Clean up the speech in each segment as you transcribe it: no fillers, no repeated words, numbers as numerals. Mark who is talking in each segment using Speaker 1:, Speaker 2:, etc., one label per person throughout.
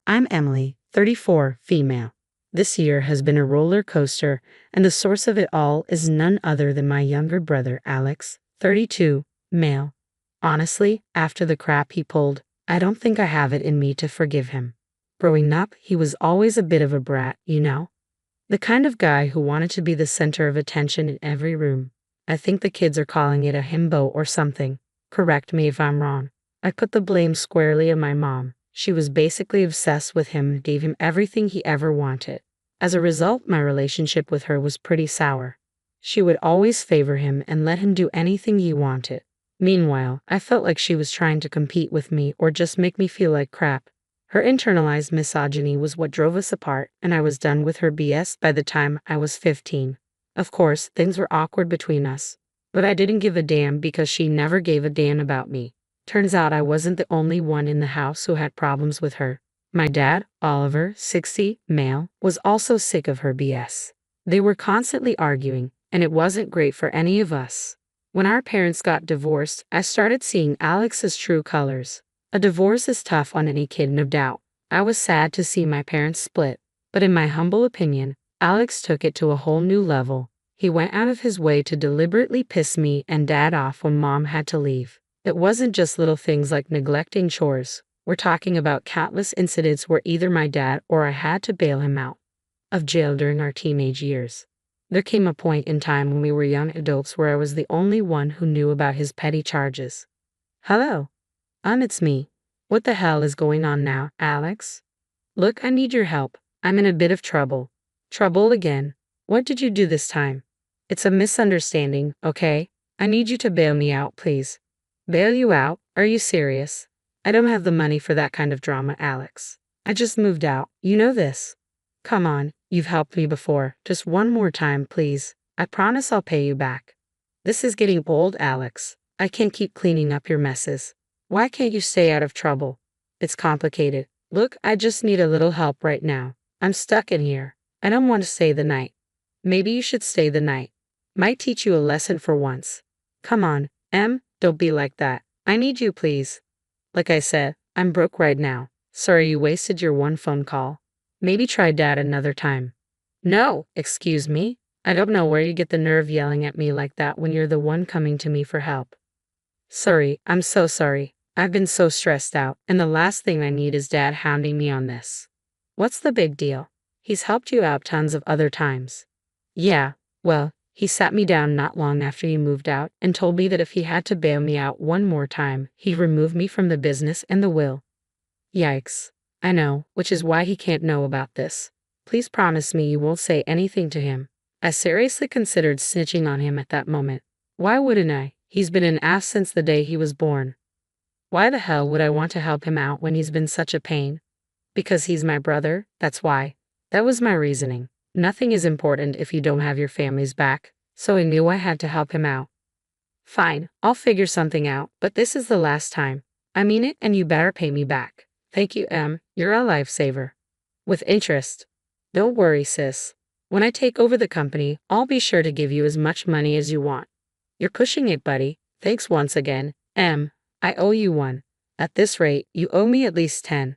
Speaker 1: I'm Emily, 34, female. This year has been a roller coaster, and the source of it all is none other than my younger brother, Alex, 32, male. Honestly, after the crap he pulled, I don't think I have it in me to forgive him. Growing up, he was always a bit of a brat, you know? The kind of guy who wanted to be the center of attention in every room. I think the kids are calling it a himbo or something. Correct me if I'm wrong. I put the blame squarely on my mom. She was basically obsessed with him and gave him everything he ever wanted. As a result, my relationship with her was pretty sour. She would always favor him and let him do anything he wanted. Meanwhile, I felt like she was trying to compete with me or just make me feel like crap. Her internalized misogyny was what drove us apart, and I was done with her BS by the time I was 15. Of course, things were awkward between us, but I didn't give a damn because she never gave a damn about me. Turns out I wasn't the only one in the house who had problems with her. My dad, Oliver, 60, male, was also sick of her BS. They were constantly arguing, and it wasn't great for any of us. When our parents got divorced, I started seeing Alex's true colors. A divorce is tough on any kid, no doubt. I was sad to see my parents split, but in my humble opinion, Alex took it to a whole new level. He went out of his way to deliberately piss me and Dad off when Mom had to leave. It wasn't just little things like neglecting chores. We're talking about countless incidents where either my dad or I had to bail him out of jail during our teenage years. There came a point in time when we were young adults where I was the only one who knew about his petty charges. Hello. It's me. What the hell is going on now, Alex? Look, I need your help. I'm in a bit of trouble. Trouble again? What did you do this time? It's a misunderstanding, okay? I need you to bail me out, please. Bail you out? Are you serious? I don't have the money for that kind of drama, Alex. I just moved out. You know this. Come on, you've helped me before. Just one more time, please. I promise I'll pay you back. This is getting old, Alex. I can't keep cleaning up your messes. Why can't you stay out of trouble? It's complicated. Look, I just need a little help right now. I'm stuck in here. I don't want to stay the night. Maybe you should stay the night. Might teach you a lesson for once. Come on, Em, don't be like that. I need you, please. Like I said, I'm broke right now. Sorry you wasted your one phone call. Maybe try Dad another time. No, excuse me. I don't know where you get the nerve yelling at me like that when you're the one coming to me for help. Sorry, I'm so sorry. I've been so stressed out, and the last thing I need is Dad hounding me on this. What's the big deal? He's helped you out tons of other times. Yeah, well, he sat me down not long after you moved out and told me that if he had to bail me out one more time, he'd remove me from the business and the will. Yikes. I know, which is why he can't know about this. Please promise me you won't say anything to him. I seriously considered snitching on him at that moment. Why wouldn't I? He's been an ass since the day he was born. Why the hell would I want to help him out when he's been such a pain? Because he's my brother, that's why. That was my reasoning. Nothing is important if you don't have your family's back, so I knew I had to help him out. Fine, I'll figure something out, but this is the last time. I mean it, and you better pay me back. Thank you, Em. You're a lifesaver. With interest. Don't worry, sis. When I take over the company, I'll be sure to give you as much money as you want. You're pushing it, buddy. Thanks once again. Em, I owe you one. At this rate, you owe me at least 10.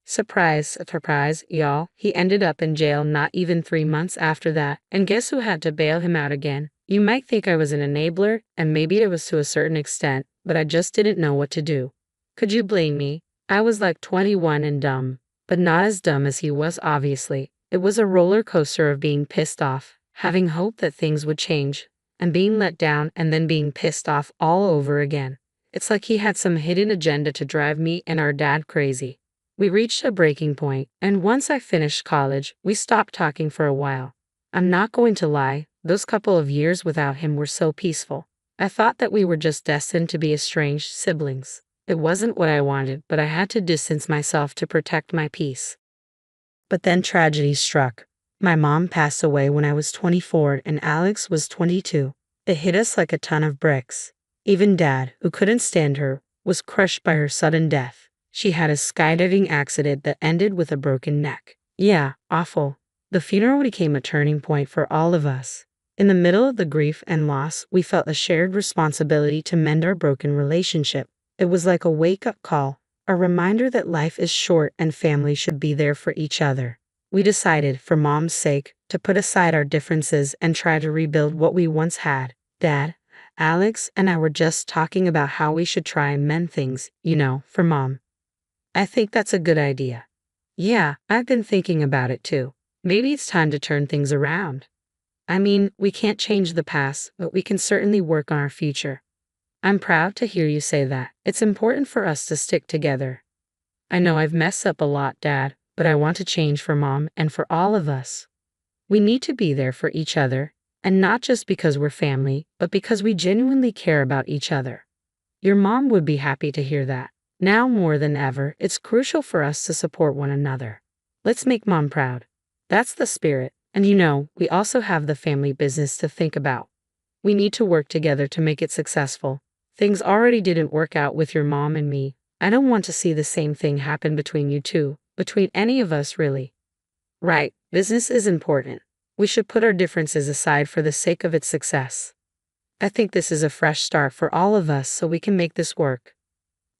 Speaker 1: Surprise, surprise, y'all. He ended up in jail not even 3 months after that, and guess who had to bail him out again? You might think I was an enabler, and maybe it was to a certain extent, but I just didn't know what to do. Could you blame me? I was like 21 and dumb, but not as dumb as he was, obviously. It was a roller coaster of being pissed off, having hope that things would change, and being let down and then being pissed off all over again. It's like he had some hidden agenda to drive me and our dad crazy. We reached a breaking point, and once I finished college, we stopped talking for a while. I'm not going to lie, those couple of years without him were so peaceful. I thought that we were just destined to be estranged siblings. It wasn't what I wanted, but I had to distance myself to protect my peace. But then tragedy struck. My mom passed away when I was 24 and Alex was 22. It hit us like a ton of bricks. Even Dad, who couldn't stand her, was crushed by her sudden death. She had a skydiving accident that ended with a broken neck. Yeah, awful. The funeral became a turning point for all of us. In the middle of the grief and loss, we felt a shared responsibility to mend our broken relationship. It was like a wake-up call. a reminder that life is short and family should be there for each other. We decided, for Mom's sake, to put aside our differences and try to rebuild what we once had. Dad, Alex and I were just talking about how we should try and mend things, for Mom. I think that's a good idea. Yeah, I've been thinking about it too. Maybe it's time to turn things around. I mean, we can't change the past, but we can certainly work on our future. I'm proud to hear you say that. It's important for us to stick together. I know I've messed up a lot, Dad, but I want to change for Mom and for all of us. We need to be there for each other, and not just because we're family, but because we genuinely care about each other. Your mom would be happy to hear that. Now more than ever, it's crucial for us to support one another. Let's make Mom proud. That's the spirit. And we also have the family business to think about. We need to work together to make it successful. Things already didn't work out with your mom and me. I don't want to see the same thing happen between you two, between any of us really. Right, business is important. We should put our differences aside for the sake of its success. I think this is a fresh start for all of us so we can make this work.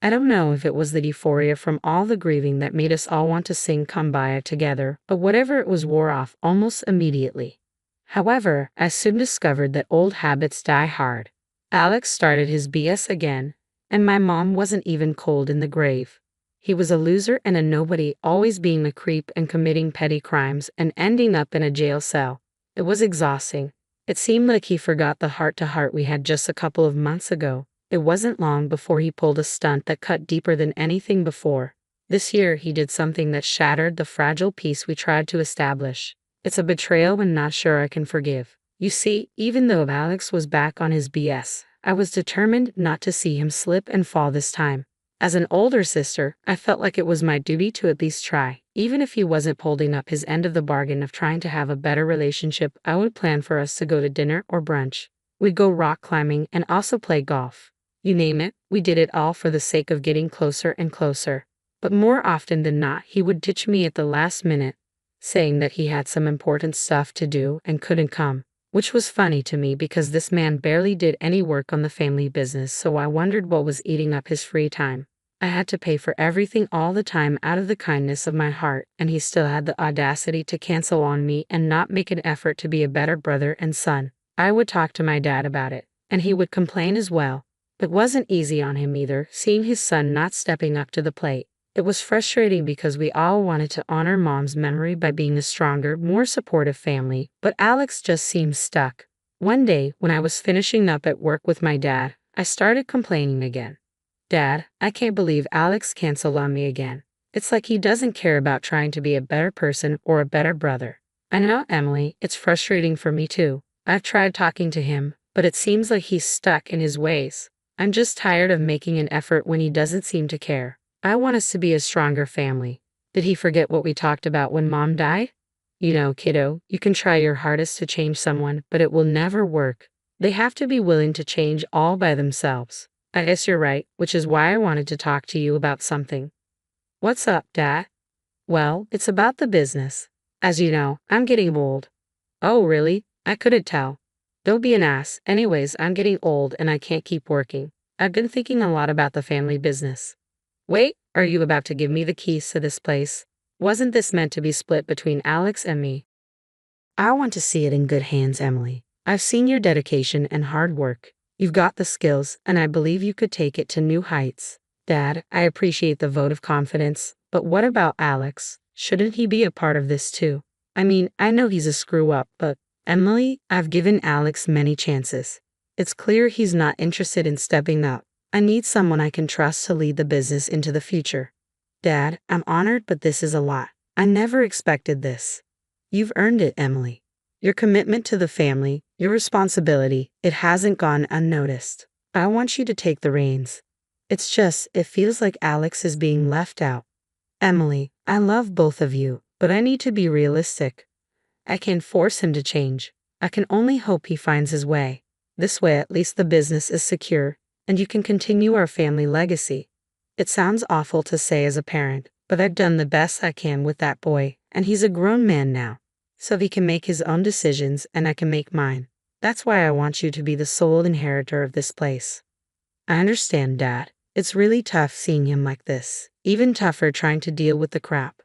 Speaker 1: I don't know if it was the euphoria from all the grieving that made us all want to sing Kumbaya together, but whatever it was wore off almost immediately. However, I soon discovered that old habits die hard. Alex started his BS again, and my mom wasn't even cold in the grave. He was a loser and a nobody, always being a creep and committing petty crimes and ending up in a jail cell. It was exhausting. It seemed like he forgot the heart-to-heart we had just a couple of months ago. It wasn't long before he pulled a stunt that cut deeper than anything before. This year he did something that shattered the fragile peace we tried to establish. It's a betrayal and not sure I can forgive. You see, even though Alex was back on his BS, I was determined not to see him slip and fall this time. As an older sister, I felt like it was my duty to at least try. Even if he wasn't holding up his end of the bargain of trying to have a better relationship, I would plan for us to go to dinner or brunch. We'd go rock climbing and also play golf. You name it, we did it all for the sake of getting closer and closer. But more often than not, he would ditch me at the last minute, saying that he had some important stuff to do and couldn't come. Which was funny to me because this man barely did any work on the family business, so I wondered what was eating up his free time. I had to pay for everything all the time out of the kindness of my heart, and he still had the audacity to cancel on me and not make an effort to be a better brother and son. I would talk to my dad about it, and he would complain as well. It wasn't easy on him either, seeing his son not stepping up to the plate. It was frustrating because we all wanted to honor Mom's memory by being a stronger, more supportive family, but Alex just seemed stuck. One day, when I was finishing up at work with my dad, I started complaining again. Dad, I can't believe Alex canceled on me again. It's like he doesn't care about trying to be a better person or a better brother. I know, Emily, it's frustrating for me too. I've tried talking to him, but it seems like he's stuck in his ways. I'm just tired of making an effort when he doesn't seem to care. I want us to be a stronger family. Did he forget what we talked about when Mom died? Kiddo, you can try your hardest to change someone, but it will never work. They have to be willing to change all by themselves. I guess you're right, which is why I wanted to talk to you about something. What's up, Dad? Well, it's about the business. As you know, I'm getting old. Oh, really? I couldn't tell. Don't be an ass. Anyways, I'm getting old and I can't keep working. I've been thinking a lot about the family business. Wait, are you about to give me the keys to this place? Wasn't this meant to be split between Alex and me? I want to see it in good hands, Emily. I've seen your dedication and hard work. You've got the skills, and I believe you could take it to new heights. Dad, I appreciate the vote of confidence, but what about Alex? Shouldn't he be a part of this too? I mean, I know he's a screw-up, but Emily, I've given Alex many chances. It's clear he's not interested in stepping up. I need someone I can trust to lead the business into the future. Dad, I'm honored, but this is a lot. I never expected this. You've earned it, Emily. Your commitment to the family, your responsibility, it hasn't gone unnoticed. I want you to take the reins. It feels like Alex is being left out. Emily, I love both of you, but I need to be realistic. I can't force him to change. I can only hope he finds his way. This way at least the business is secure, and you can continue our family legacy. It sounds awful to say as a parent, but I've done the best I can with that boy, and he's a grown man now. So he can make his own decisions and I can make mine. That's why I want you to be the sole inheritor of this place. I understand, Dad. It's really tough seeing him like this. Even tougher trying to deal with the crap.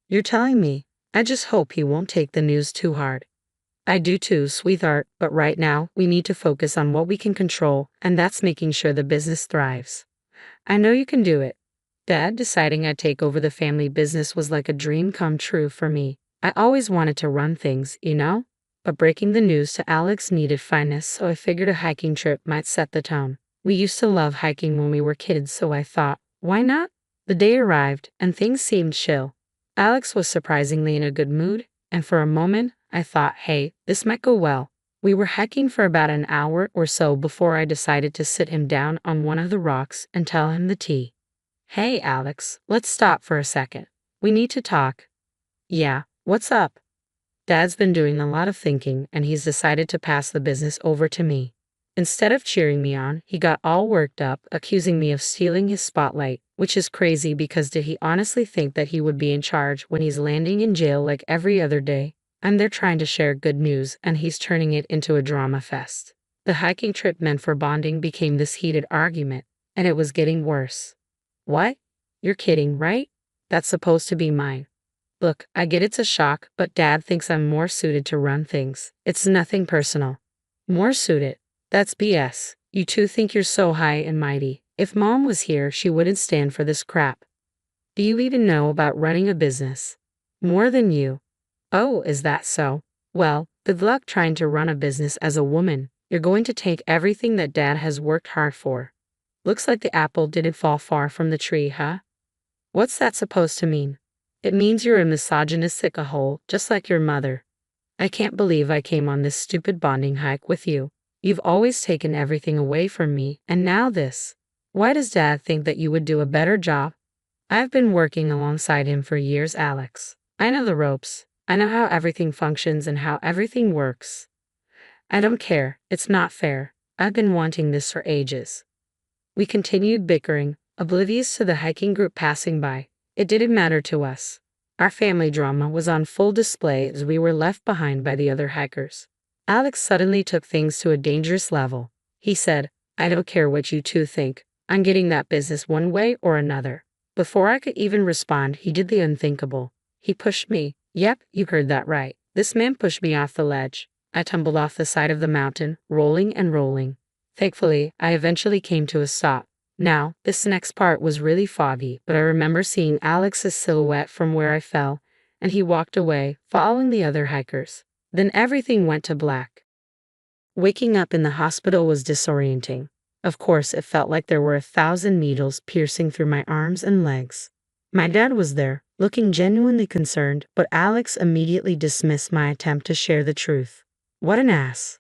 Speaker 1: You're telling me? I just hope he won't take the news too hard. I do too, sweetheart, but right now, we need to focus on what we can control, and that's making sure the business thrives. I know you can do it. Dad deciding I'd take over the family business was like a dream come true for me. I always wanted to run things, you know? But breaking the news to Alex needed finesse, so I figured a hiking trip might set the tone. We used to love hiking when we were kids, so I thought, why not? The day arrived, and things seemed chill. Alex was surprisingly in a good mood, and for a moment, I thought, hey, this might go well. We were hiking for about an hour or so before I decided to sit him down on one of the rocks and tell him the tea. Hey, Alex, let's stop for a second. We need to talk. Yeah, what's up? Dad's been doing a lot of thinking, and he's decided to pass the business over to me. Instead of cheering me on, he got all worked up, accusing me of stealing his spotlight, which is crazy because did he honestly think that he would be in charge when he's landing in jail like every other day? I'm there trying to share good news, and he's turning it into a drama fest. The hiking trip meant for bonding became this heated argument, and it was getting worse. What? You're kidding, right? That's supposed to be mine. Look, I get it's a shock, but Dad thinks I'm more suited to run things. It's nothing personal. More suited? That's BS. You two think you're so high and mighty. If Mom was here, she wouldn't stand for this crap. Do you even know about running a business? More than you. Oh, is that so? Well, good luck trying to run a business as a woman. You're going to take everything that Dad has worked hard for. Looks like the apple didn't fall far from the tree, huh? What's that supposed to mean? It means you're a misogynistic a-hole, just like your mother. I can't believe I came on this stupid bonding hike with you. You've always taken everything away from me, and now this. Why does Dad think that you would do a better job? I've been working alongside him for years, Alex. I know the ropes. I know how everything functions and how everything works. I don't care. It's not fair. I've been wanting this for ages. We continued bickering, oblivious to the hiking group passing by. It didn't matter to us. Our family drama was on full display as we were left behind by the other hikers. Alex suddenly took things to a dangerous level. He said, I don't care what you two think. I'm getting that business one way or another. Before I could even respond, he did the unthinkable. He pushed me. Yep, you heard that right. This man pushed me off the ledge. I tumbled off the side of the mountain, rolling and rolling. Thankfully, I eventually came to a stop. Now, this next part was really foggy, but I remember seeing Alex's silhouette from where I fell, and he walked away, following the other hikers. Then everything went to black. Waking up in the hospital was disorienting. Of course, it felt like there were 1,000 needles piercing through my arms and legs. My dad was there, looking genuinely concerned, but Alex immediately dismissed my attempt to share the truth. What an ass.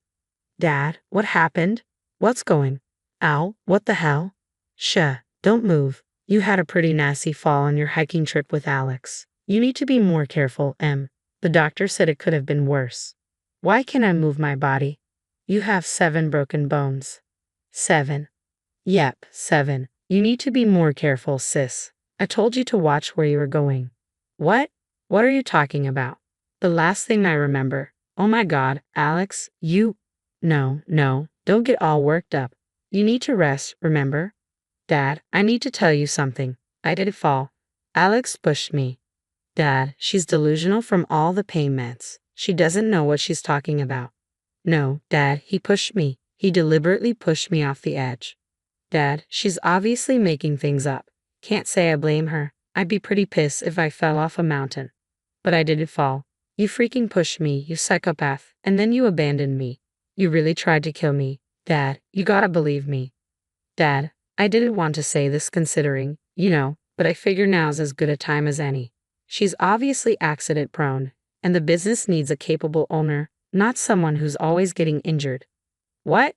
Speaker 1: Dad, what happened? What's going? Ow, what the hell? Shh, don't move. You had a pretty nasty fall on your hiking trip with Alex. You need to be more careful, Em. The doctor said it could have been worse. Why can't I move my body? You have 7 broken bones. 7. Yep, 7. You need to be more careful, sis. I told you to watch where you were going. What? What are you talking about? The last thing I remember. Oh my God, Alex, you... No, don't get all worked up. You need to rest, remember? Dad, I need to tell you something. I didn't fall. Alex pushed me. Dad, she's delusional from all the pain meds. She doesn't know what she's talking about. No, Dad, he pushed me. He deliberately pushed me off the edge. Dad, she's obviously making things up. Can't say I blame her. I'd be pretty pissed if I fell off a mountain. But I didn't fall. You freaking pushed me, you psychopath, and then you abandoned me. You really tried to kill me. Dad, you gotta believe me. Dad, I didn't want to say this considering, but I figure now's as good a time as any. She's obviously accident-prone, and the business needs a capable owner, not someone who's always getting injured. What?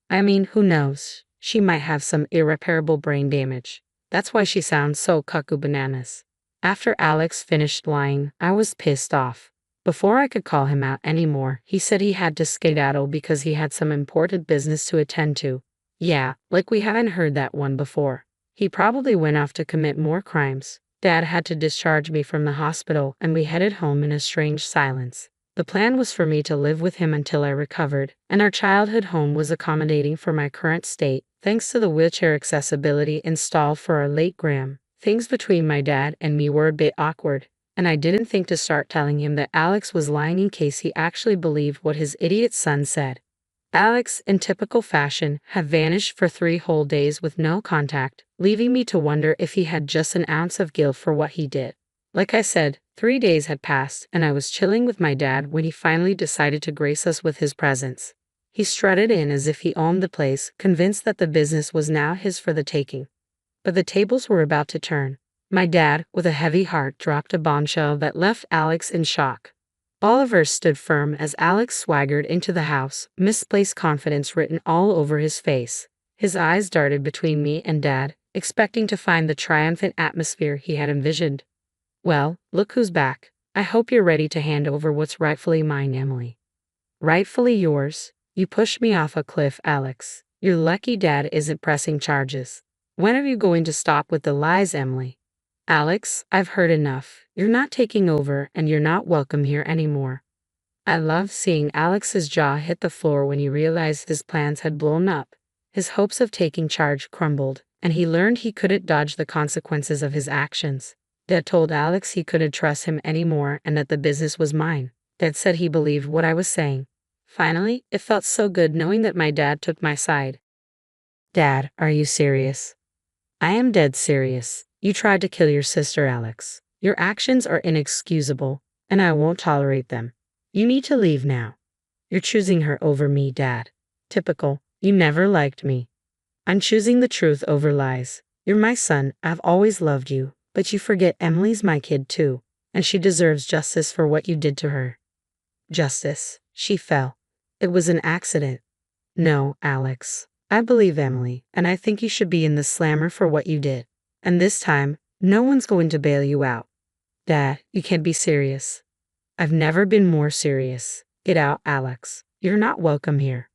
Speaker 1: I mean, who knows? She might have some irreparable brain damage. That's why she sounds so cuckoo bananas. After Alex finished lying, I was pissed off. Before I could call him out anymore, he said he had to skedaddle because he had some important business to attend to. Yeah, like we haven't heard that one before. He probably went off to commit more crimes. Dad had to discharge me from the hospital, and we headed home in a strange silence. The plan was for me to live with him until I recovered, and our childhood home was accommodating for my current state, Thanks to the wheelchair accessibility installed for our late Graham, things between my dad and me were a bit awkward, and I didn't think to start telling him that Alex was lying in case he actually believed what his idiot son said. Alex, in typical fashion, had vanished for 3 whole days with no contact, leaving me to wonder if he had just an ounce of guilt for what he did. Like I said, 3 days had passed, and I was chilling with my dad when he finally decided to grace us with his presence. He strutted in as if he owned the place, convinced that the business was now his for the taking. But the tables were about to turn. My dad, with a heavy heart, dropped a bombshell that left Alex in shock. Oliver stood firm as Alex swaggered into the house, misplaced confidence written all over his face. His eyes darted between me and Dad, expecting to find the triumphant atmosphere he had envisioned. "Well, look who's back. I hope you're ready to hand over what's rightfully mine, Emily." "Rightfully yours? You pushed me off a cliff, Alex. You're lucky Dad isn't pressing charges. When are you going to stop with the lies, Emily?" "Alex, I've heard enough. You're not taking over, and you're not welcome here anymore." I loved seeing Alex's jaw hit the floor when he realized his plans had blown up. His hopes of taking charge crumbled, and he learned he couldn't dodge the consequences of his actions. Dad told Alex he couldn't trust him anymore and that the business was mine. Dad said he believed what I was saying. Finally, it felt so good knowing that my dad took my side. "Dad, are you serious?" "I am dead serious. You tried to kill your sister, Alex. Your actions are inexcusable, and I won't tolerate them. You need to leave now. You're choosing her over me, Dad. Typical. You never liked me." "I'm choosing the truth over lies. You're my son. I've always loved you, but you forget Emily's my kid too, and she deserves justice for what you did to her." "Justice? She fell. It was an accident." "No, Alex. I believe Emily, and I think you should be in the slammer for what you did. And this time, no one's going to bail you out." "Dad, you can't be serious." "I've never been more serious. Get out, Alex. You're not welcome here."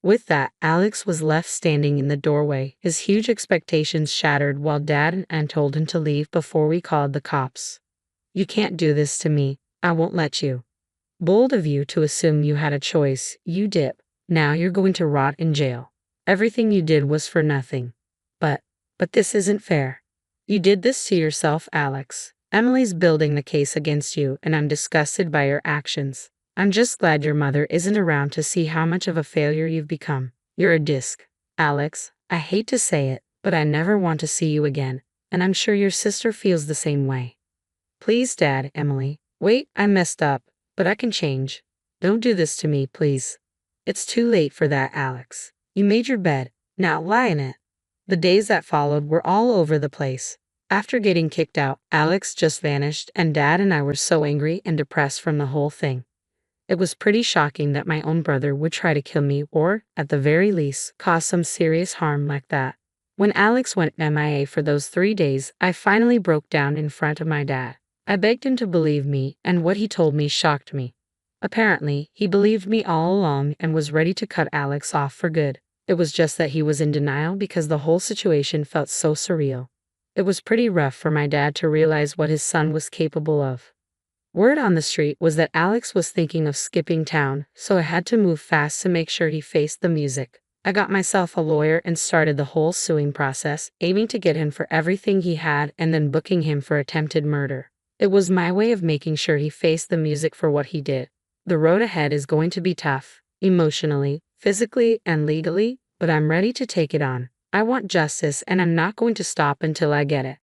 Speaker 1: With that, Alex was left standing in the doorway, his huge expectations shattered while Dad and Ann told him to leave before we called the cops. "You can't do this to me. I won't let you." "Bold of you to assume you had a choice. You dip. Now you're going to rot in jail. Everything you did was for nothing." But this isn't fair. You did this to yourself, Alex. Emily's building the case against you, and I'm disgusted by your actions. I'm just glad your mother isn't around to see how much of a failure you've become. You're a disc. Alex, I hate to say it, but I never want to see you again, and I'm sure your sister feels the same way. "Please, Dad, Emily. Wait, I messed up, but I can change. Don't do this to me, please." "It's too late for that, Alex. You made your bed. Now lie in it." The days that followed were all over the place. After getting kicked out, Alex just vanished, and Dad and I were so angry and depressed from the whole thing. It was pretty shocking that my own brother would try to kill me or, at the very least, cause some serious harm like that. When Alex went MIA for those 3 days, I finally broke down in front of my dad. I begged him to believe me, and what he told me shocked me. Apparently, he believed me all along and was ready to cut Alex off for good. It was just that he was in denial because the whole situation felt so surreal. It was pretty rough for my dad to realize what his son was capable of. Word on the street was that Alex was thinking of skipping town, so I had to move fast to make sure he faced the music. I got myself a lawyer and started the whole suing process, aiming to get him for everything he had and then booking him for attempted murder. It was my way of making sure he faced the music for what he did. The road ahead is going to be tough, emotionally, physically, and legally, but I'm ready to take it on. I want justice, and I'm not going to stop until I get it.